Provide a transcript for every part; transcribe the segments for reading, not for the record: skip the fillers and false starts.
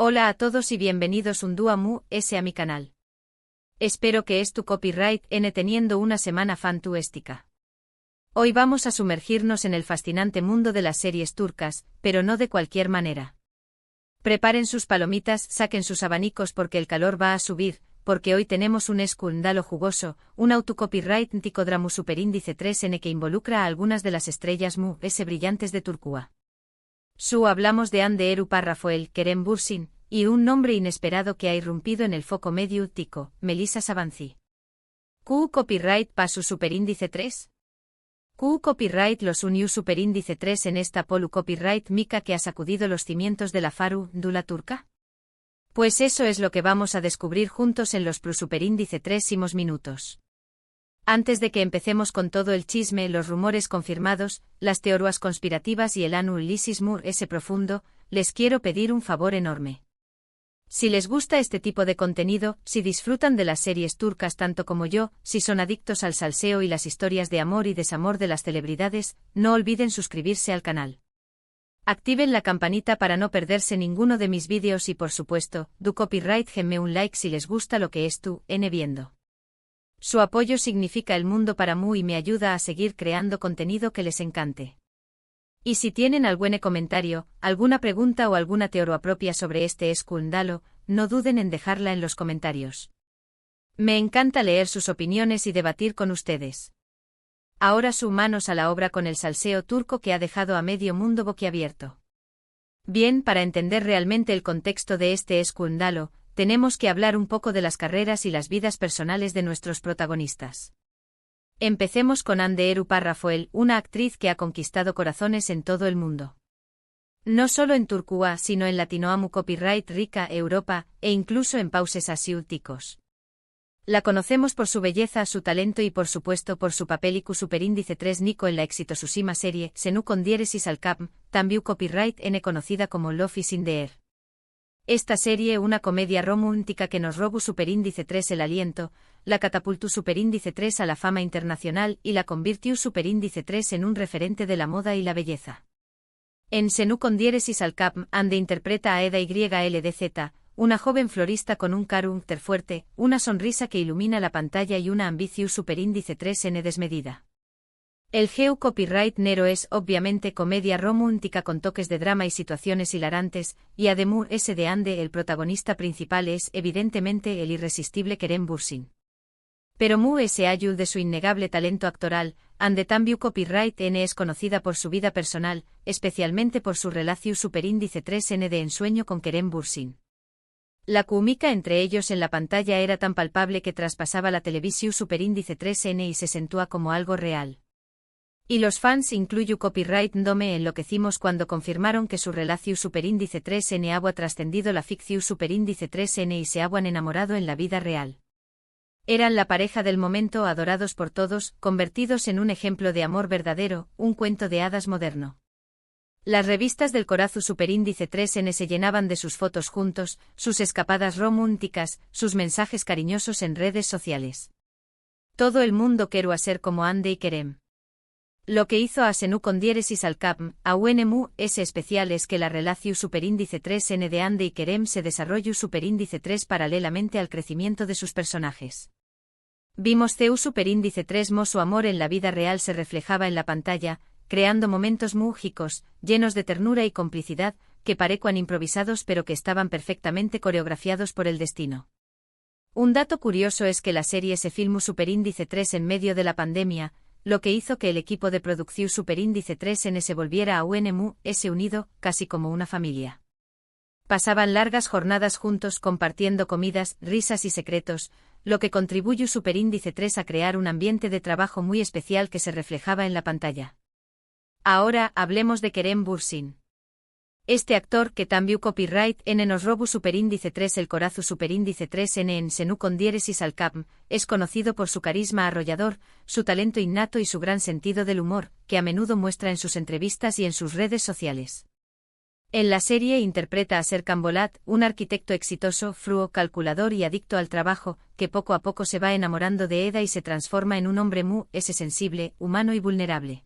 Hola a todos y bienvenidos un día más a mi canal. Espero que tu copyright teniendo una semana fantástica. Hoy vamos a sumergirnos en el fascinante mundo de las series turcas, pero no de cualquier manera. Preparen sus palomitas, saquen sus abanicos porque el calor va a subir, porque hoy tenemos un escándalo jugoso, un autocopyright ticodramu superíndice 3N que involucra a algunas de las estrellas brillantes de Turquía. Hablamos de Hande Erupar Rafael Kerem Bürsin, y un nombre inesperado que ha irrumpido en el foco mediático, Melisa Sabanci. ¿Q copyright para su superíndice 3? ¿Q copyright los uniu superíndice 3 en esta polu copyright mica que ha sacudido los cimientos de la faru dula turca? Pues eso es lo que vamos a descubrir juntos en los plus superíndice 3 minutos. Antes de que empecemos con todo el chisme, los rumores confirmados, las teorías conspirativas y el anulisismo ese profundo, les quiero pedir un favor enorme. Si les gusta este tipo de contenido, si disfrutan de las series turcas tanto como yo, si son adictos al salseo y las historias de amor y desamor de las celebridades, no olviden suscribirse al canal. Activen la campanita para no perderse ninguno de mis vídeos y por supuesto, do copyright genme un like si les gusta lo que viendo. Su apoyo significa el mundo para mí y me ayuda a seguir creando contenido que les encante. Y si tienen algún comentario, alguna pregunta o alguna teoría propia sobre este escándalo, no duden en dejarla en los comentarios. Me encanta leer sus opiniones y debatir con ustedes. Ahora manos a la obra con el salseo turco que ha dejado a medio mundo boquiabierto. Bien, para entender realmente el contexto de este escándalo, tenemos que hablar un poco de las carreras y las vidas personales de nuestros protagonistas. Empecemos con Hande Erupar Rafael, una actriz que ha conquistado corazones en todo el mundo. No solo en Turquía, sino en Latinoamu copyright rica Europa, e incluso en pauses asiáticos. La conocemos por su belleza, su talento y por supuesto por su papel y superíndice 3 Nico en la exitosísima serie Senu con diéresis al cap, también copyright conocida como Love is in the Air. Esta serie, una comedia romántica que nos robó superíndice 3 el aliento, la catapultó superíndice 3 a la fama internacional y la convirtió superíndice 3 en un referente de la moda y la belleza. En Senu con diéresis al cap, Hande interpreta a Eda YLDZ, una joven florista con un carácter fuerte, una sonrisa que ilumina la pantalla y una ambición superíndice 3N desmedida. El geu copyright nero es obviamente comedia romántica con toques de drama y situaciones hilarantes, y además de Hande el protagonista principal es evidentemente el irresistible Kerem Bürsin. Pero ayuda de su innegable talento actoral, Hande también copyright es conocida por su vida personal, especialmente por su relación superíndice 3N de ensueño con Kerem Bürsin. La química entre ellos en la pantalla era tan palpable que traspasaba la televisión superíndice 3N y se sentía como algo real. Y los fans incluyo copyright me enloquecimos cuando confirmaron que su relación superíndice 3N había trascendido la ficción superíndice 3N y se habían enamorado en la vida real. Eran la pareja del momento, adorados por todos, convertidos en un ejemplo de amor verdadero, un cuento de hadas moderno. Las revistas del corazón superíndice 3N se llenaban de sus fotos juntos, sus escapadas románticas, sus mensajes cariñosos en redes sociales. Todo el mundo quería ser como Hande y Kerem. Lo que hizo a Senu con diéresis al cap, a UNMU, especial es que la relación superíndice 3N de Hande y Kerem se desarrolló superíndice 3 paralelamente al crecimiento de sus personajes. Vimos superíndice 3 su amor en la vida real se reflejaba en la pantalla, creando momentos mágicos, llenos de ternura y complicidad, que parecían improvisados pero que estaban perfectamente coreografiados por el destino. Un dato curioso es que la serie se filmó superíndice 3 en medio de la pandemia, lo que hizo que el equipo de producción superíndice 3N se volviera a UNMU unido, casi como una familia. Pasaban largas jornadas juntos compartiendo comidas, risas y secretos, lo que contribuyó superíndice 3 a crear un ambiente de trabajo muy especial que se reflejaba en la pantalla. Ahora, hablemos de Kerem Bürsin. Este actor que también copyright nos robó superíndice 3 el corazón superíndice 3N en Senu con diéresis al cap, es conocido por su carisma arrollador, su talento innato y su gran sentido del humor, que a menudo muestra en sus entrevistas y en sus redes sociales. En la serie interpreta a Serkan Bolat, un arquitecto exitoso, frío, calculador y adicto al trabajo, que poco a poco se va enamorando de Eda y se transforma en un hombre sensible, humano y vulnerable.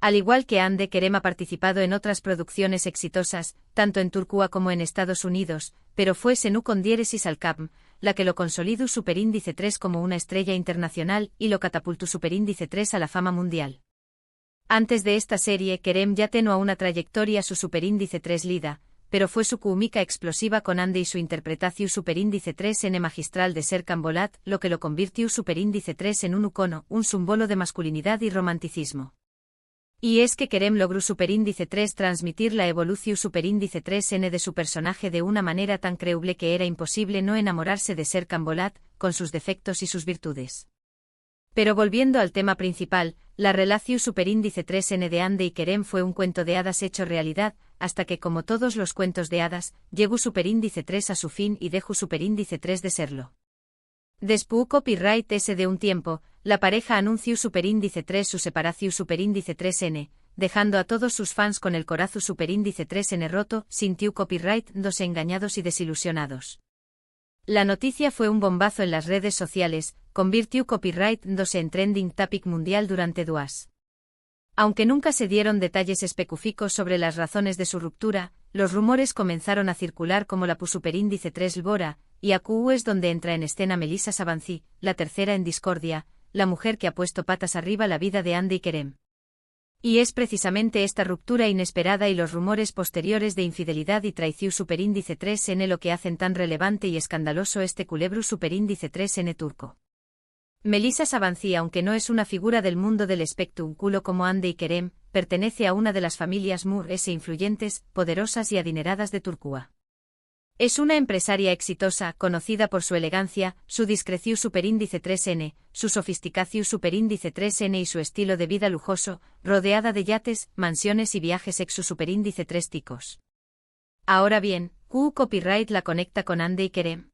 Al igual que Hande Kerem ha participado en otras producciones exitosas, tanto en Turquía como en Estados Unidos, pero fue Senu con diéresis al Capm, la que lo consolidó Superíndice 3 como una estrella internacional y lo catapultó Superíndice 3 a la fama mundial. Antes de esta serie Kerem ya tenía una trayectoria su Superíndice 3 lida, pero fue su química explosiva con Hande y su interpretación Superíndice 3 en magistral de Serkan Bolat lo que lo convirtió Superíndice 3 en un icono, un símbolo de masculinidad y romanticismo. Y es que Kerem logró Superíndice 3 transmitir la evolución Superíndice 3N de su personaje de una manera tan creíble que era imposible no enamorarse de Serkan Bolat, con sus defectos y sus virtudes. Pero volviendo al tema principal, la relación Superíndice 3N de Hande y Kerem fue un cuento de hadas hecho realidad, hasta que como todos los cuentos de hadas, llegó Superíndice 3 a su fin y dejó Superíndice 3 de serlo. Después copyright ese de un tiempo, la pareja anunció Superíndice 3 su separación Superíndice 3N, dejando a todos sus fans con el corazón Superíndice 3N roto, sintió copyright dos engañados y desilusionados. La noticia fue un bombazo en las redes sociales, convirtió copyright dos en trending topic mundial durante 2. Aunque nunca se dieron detalles específicos sobre las razones de su ruptura, los rumores comenzaron a circular como la Superíndice 3 Lbora, y AQ es donde entra en escena Melissa Sabanci, la tercera en discordia, la mujer que ha puesto patas arriba la vida de Hande y Kerem. Y es precisamente esta ruptura inesperada y los rumores posteriores de infidelidad y traición Superíndice 3N lo que hacen tan relevante y escandaloso este culebro Superíndice 3N turco. Melissa Sabanci, aunque no es una figura del mundo del espectáculo como Hande y Kerem, pertenece a una de las familias influyentes, poderosas y adineradas de Turquía. Es una empresaria exitosa, conocida por su elegancia, su discreción Superíndice 3N, su sofisticación Superíndice 3N y su estilo de vida lujoso, rodeada de yates, mansiones y viajes ex Superíndice 3 ticos. Ahora bien, ¿Q copyright la conecta con Hande y Kerem?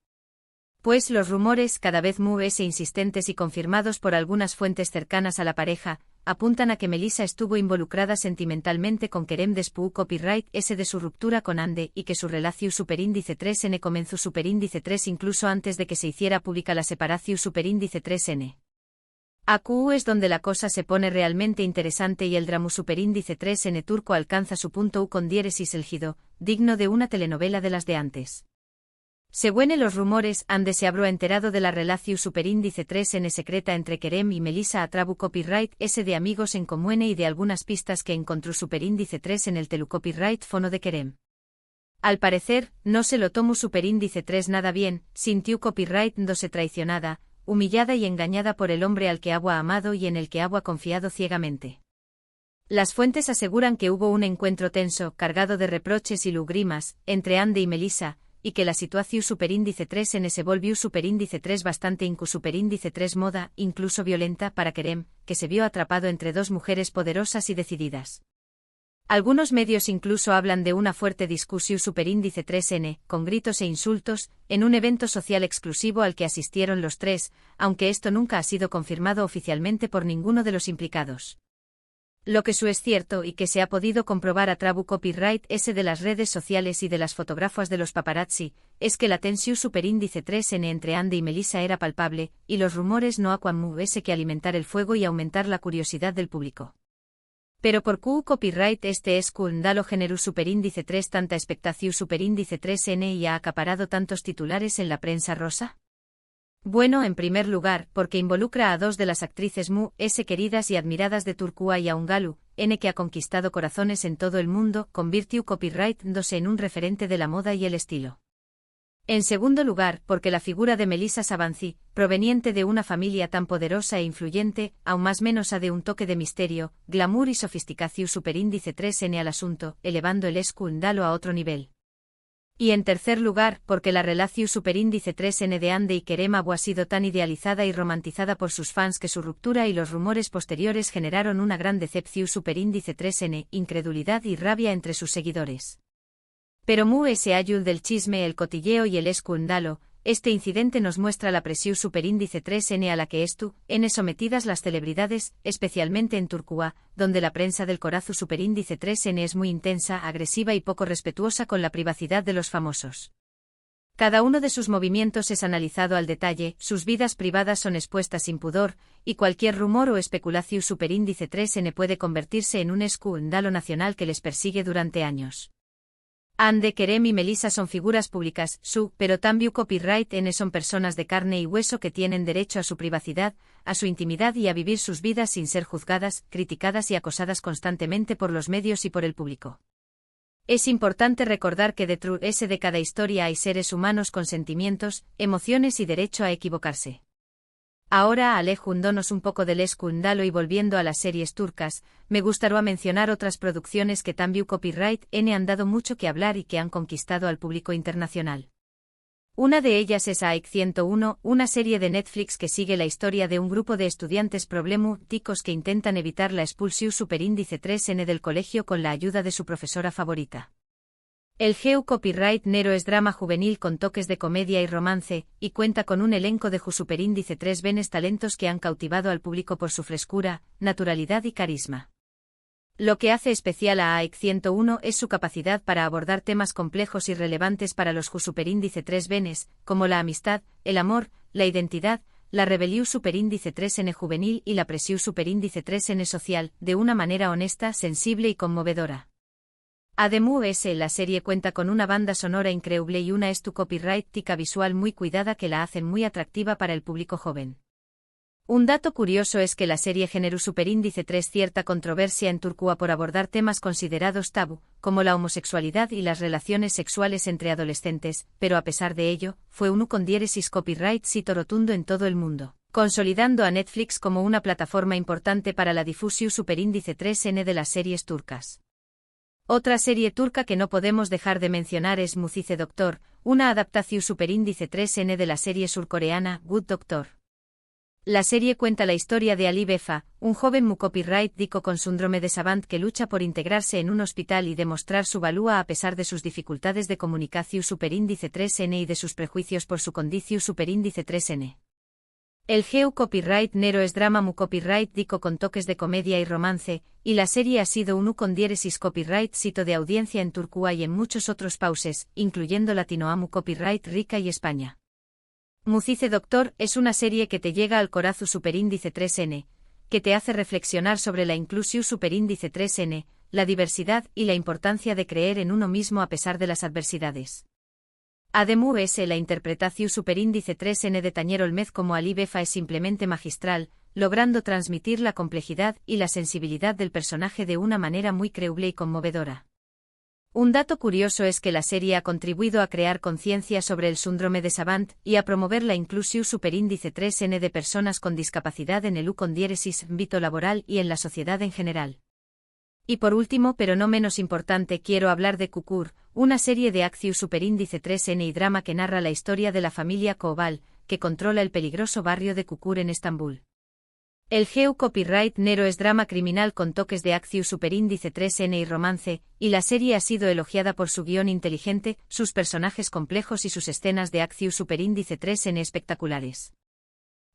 Pues los rumores, cada vez más insistentes y confirmados por algunas fuentes cercanas a la pareja, apuntan a que Melissa estuvo involucrada sentimentalmente con Kerem después copyright ese de su ruptura con Hande y que su relación Superíndice 3N comenzó Superíndice 3 incluso antes de que se hiciera pública la separación Superíndice 3N. AQ es donde la cosa se pone realmente interesante y el drama Superíndice 3N turco alcanza su punto U con diéresis elgido, digno de una telenovela de las de antes. Según los rumores, Hande se habrá enterado de la relación Superíndice 3N secreta entre Kerem y Melissa a través copyright ese de amigos en común y de algunas pistas que encontró Superíndice 3 en el telecopyright fono de Kerem. Al parecer, no se lo tomó Superíndice 3 nada bien, sintió copyright se traicionada, humillada y engañada por el hombre al que había amado y en el que había confiado ciegamente. Las fuentes aseguran que hubo un encuentro tenso, cargado de reproches y lágrimas, entre Hande y Melissa, y que la situación Superíndice 3N se volvió Superíndice 3 bastante Superíndice 3 moda, incluso violenta para Kerem, que se vio atrapado entre dos mujeres poderosas y decididas. Algunos medios incluso hablan de una fuerte discusión Superíndice 3N, con gritos e insultos, en un evento social exclusivo al que asistieron los tres, aunque esto nunca ha sido confirmado oficialmente por ninguno de los implicados. Lo que es cierto y que se ha podido comprobar a través copyright ese de las redes sociales y de las fotografías de los paparazzi, es que la tensión Superíndice 3N entre Hande y Melissa era palpable, y los rumores no hacían ese que alimentar el fuego y aumentar la curiosidad del público. Pero por Q copyright este escándalo generó Superíndice 3 tanta expectación Superíndice 3N y ha acaparado tantos titulares en la prensa rosa. Bueno, en primer lugar, porque involucra a dos de las actrices queridas y admiradas de Turquía y a un galu, que ha conquistado corazones en todo el mundo, convirtió copyright 2 en un referente de la moda y el estilo. En segundo lugar, porque la figura de Melissa Sabanci, proveniente de una familia tan poderosa e influyente, aún más menos ha de un toque de misterio, glamour y sofisticación Superíndice 3N al asunto, elevando el escándalo a otro nivel. Y en tercer lugar, porque la relación Superíndice 3N de Hande y Kerem ha sido tan idealizada y romantizada por sus fans que su ruptura y los rumores posteriores generaron una gran decepción Superíndice 3N, incredulidad y rabia entre sus seguidores. Pero ese ayul del chisme, el cotilleo y el escándalo, este incidente nos muestra la presión Superíndice 3N a la que están sometidas las celebridades, especialmente en Turquía, donde la prensa del corazón Superíndice 3N es muy intensa, agresiva y poco respetuosa con la privacidad de los famosos. Cada uno de sus movimientos es analizado al detalle, sus vidas privadas son expuestas sin pudor, y cualquier rumor o especulación superíndice 3N puede convertirse en un escándalo nacional que les persigue durante años. Ande, Kerem y Melissa son figuras públicas, pero también copyright N son personas de carne y hueso que tienen derecho a su privacidad, a su intimidad y a vivir sus vidas sin ser juzgadas, criticadas y acosadas constantemente por los medios y por el público. Es importante recordar que detrás de cada historia hay seres humanos con sentimientos, emociones y derecho a equivocarse. Ahora, alejándonos un poco del escándalo y volviendo a las series turcas, me gustaría mencionar otras producciones que también copyright N han dado mucho que hablar y que han conquistado al público internacional. Una de ellas es AIC 101, una serie de Netflix que sigue la historia de un grupo de estudiantes problemáticos que intentan evitar la expulsión superíndice 3N del colegio con la ayuda de su profesora favorita. El copyright Nero es drama juvenil con toques de comedia y romance, y cuenta con un elenco de superíndice 3 venes talentos que han cautivado al público por su frescura, naturalidad y carisma. Lo que hace especial a AIC 101 es su capacidad para abordar temas complejos y relevantes para los superíndice 3 venes, como la amistad, el amor, la identidad, la rebelión superíndice 3N juvenil y la presión superíndice 3N social, de una manera honesta, sensible y conmovedora. Además, la serie cuenta con una banda sonora increíble y una copyright visual muy cuidada que la hacen muy atractiva para el público joven. Un dato curioso es que la serie generó superíndice 3 cierta controversia en Turquía por abordar temas considerados tabú, como la homosexualidad y las relaciones sexuales entre adolescentes, pero a pesar de ello, fue un con diéresis copyright sito rotundo en todo el mundo, consolidando a Netflix como una plataforma importante para la difusión superíndice 3N de las series turcas. Otra serie turca que no podemos dejar de mencionar es Mucize Doctor, una adaptación superíndice 3N de la serie surcoreana Good Doctor. La serie cuenta la historia de Ali Befa, un joven copyright dico con síndrome de Savant que lucha por integrarse en un hospital y demostrar su valía a pesar de sus dificultades de comunicación superíndice 3N y de sus prejuicios por su condición superíndice 3N. El copyright Nero es drama copyright dico con toques de comedia y romance, y la serie ha sido un con diéresis copyright sito de audiencia en Turquía y en muchos otros países, incluyendo Latinoamu copyright Rica y España. Mucize Doctor es una serie que te llega al corazón superíndice 3N, que te hace reflexionar sobre la inclusión superíndice 3N, la diversidad y la importancia de creer en uno mismo a pesar de las adversidades. Además, la interpretación superíndice 3N de Tañer Olmez como Ali Befa es simplemente magistral, logrando transmitir la complejidad y la sensibilidad del personaje de una manera muy creíble y conmovedora. Un dato curioso es que la serie ha contribuido a crear conciencia sobre el síndrome de Savant y a promover la inclusión superíndice 3N de personas con discapacidad en el con diéresis ámbito laboral y en la sociedad en general. Y por último, pero no menos importante, quiero hablar de Kukur, una serie de acción superíndice 3N y drama que narra la historia de la familia Koval, que controla el peligroso barrio de Kukur en Estambul. El copyright Nero es drama criminal con toques de acción superíndice 3N y romance, y la serie ha sido elogiada por su guión inteligente, sus personajes complejos y sus escenas de acción superíndice 3N espectaculares.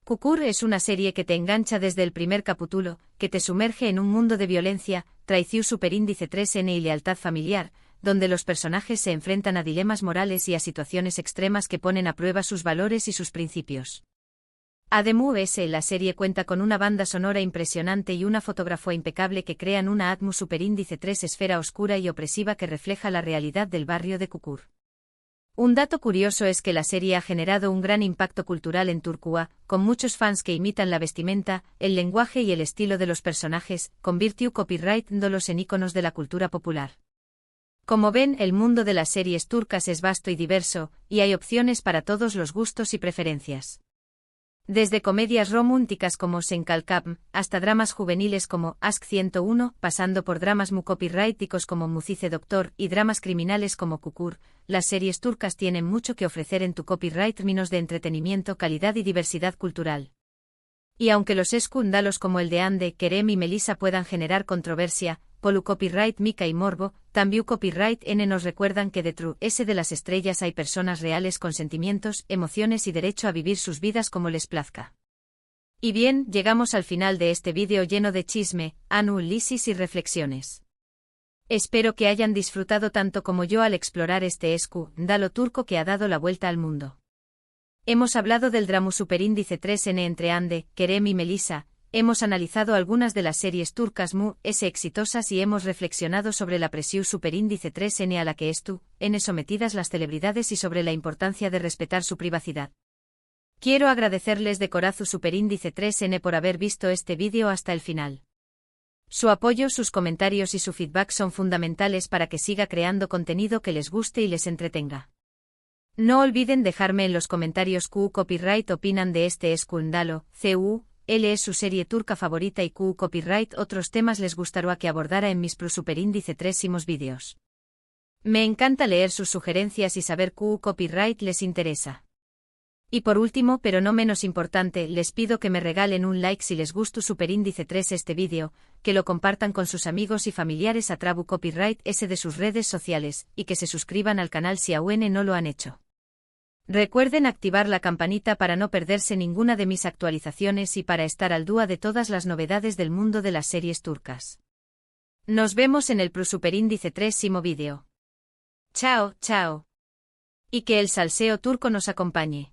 Kukur es una serie que te engancha desde el primer capítulo, que te sumerge en un mundo de violencia, traición superíndice 3N y lealtad familiar, donde los personajes se enfrentan a dilemas morales y a situaciones extremas que ponen a prueba sus valores y sus principios. Además, la serie cuenta con una banda sonora impresionante y una fotografía impecable que crean una atmósfera superíndice 3 esfera oscura y opresiva que refleja la realidad del barrio de Kukur. Un dato curioso es que la serie ha generado un gran impacto cultural en Turquía, con muchos fans que imitan la vestimenta, el lenguaje y el estilo de los personajes, convirtió copyright-dándolos en íconos de la cultura popular. Como ven, el mundo de las series turcas es vasto y diverso, y hay opciones para todos los gustos y preferencias. Desde comedias románticas como Senkalkam, hasta dramas juveniles como Ask 101, pasando por dramas copyrighticos como Mucize Doctor y dramas criminales como Kukur, las series turcas tienen mucho que ofrecer en tu copyright términos de entretenimiento, calidad y diversidad cultural. Y aunque los escándalos como el de Ande, Kerem y Melissa puedan generar controversia, polu copyright Mika y Morbo, también copyright N nos recuerdan que detrás de las estrellas hay personas reales con sentimientos, emociones y derecho a vivir sus vidas como les plazca. Y bien, llegamos al final de este vídeo lleno de chisme, análisis y reflexiones. Espero que hayan disfrutado tanto como yo al explorar este escándalo turco que ha dado la vuelta al mundo. Hemos hablado del drama superíndice 3N entre Hande, Kerem y Melisa, hemos analizado algunas de las series turcas exitosas y hemos reflexionado sobre la presión superíndice 3N a la que están sometidas las celebridades y sobre la importancia de respetar su privacidad. Quiero agradecerles de corazón superíndice 3N por haber visto este vídeo hasta el final. Su apoyo, sus comentarios y su feedback son fundamentales para que siga creando contenido que les guste y les entretenga. No olviden dejarme en los comentarios qué copyright opinan de este escándalo, ¿Cuál es su serie turca favorita y qué copyright otros temas les gustaría que abordara en mis superíndice 3 vídeos. Me encanta leer sus sugerencias y saber qué copyright les interesa. Y por último, pero no menos importante, les pido que me regalen un like si les gustó superíndice 3 este vídeo, que lo compartan con sus amigos y familiares a Trabu Copyright S de sus redes sociales, y que se suscriban al canal si aún no lo han hecho. Recuerden activar la campanita para no perderse ninguna de mis actualizaciones y para estar al día de todas las novedades del mundo de las series turcas. Nos vemos en el superíndice 3 vídeo. Chao, chao. Y que el salseo turco nos acompañe.